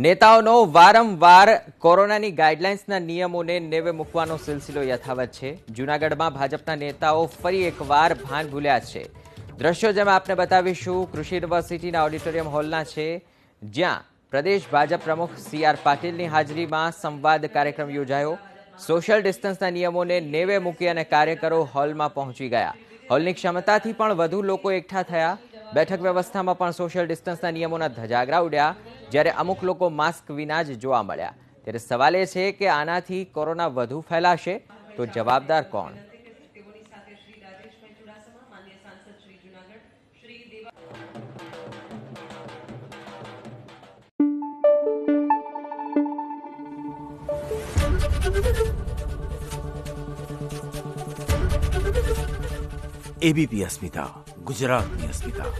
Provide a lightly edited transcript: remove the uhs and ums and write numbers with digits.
નેતાઓનો વારંવાર કોરોનાની ગાઈડલાઇન્સના નિયમોને નેવે મૂકવાનો સિલસિલો યથાવત છે। જૂનાગઢમાં ભાજપના નેતાઓ ફરી એકવાર ભાન ભૂલ્યા છે। દ્રશ્યો જેમાં આપને બતાવીશું કૃષિ યુનિવર્સિટીના ઓડિટોરિયમ હોલના છે, જ્યાં પ્રદેશ ભાજપ પ્રમુખ CR પાટીલની હાજરીમાં સંવાદ કાર્યક્રમ યોજાયો। સોશિયલ ડિસ્ટન્સના નિયમોને નેવે મૂકી અને કાર્યકરો હોલમાં પહોંચી ગયા। હોલની ક્ષમતાથી પણ વધુ લોકો એકઠા થયા। બેઠક વ્યવસ્થામાં પણ સોશિયલ ડિસ્ટન્સના નિયમોના ધજાગરા ઉડ્યા, જ્યારે અમુક લોકો માસ્ક વિના જ જોવા મળ્યા। ત્યારે સવાલ એ છે કે આનાથી કોરોના વધુ ફેલાશે તો જવાબદાર કોણ? ABP અસ્મિતા, ગુજરાતની અસ્મિતા।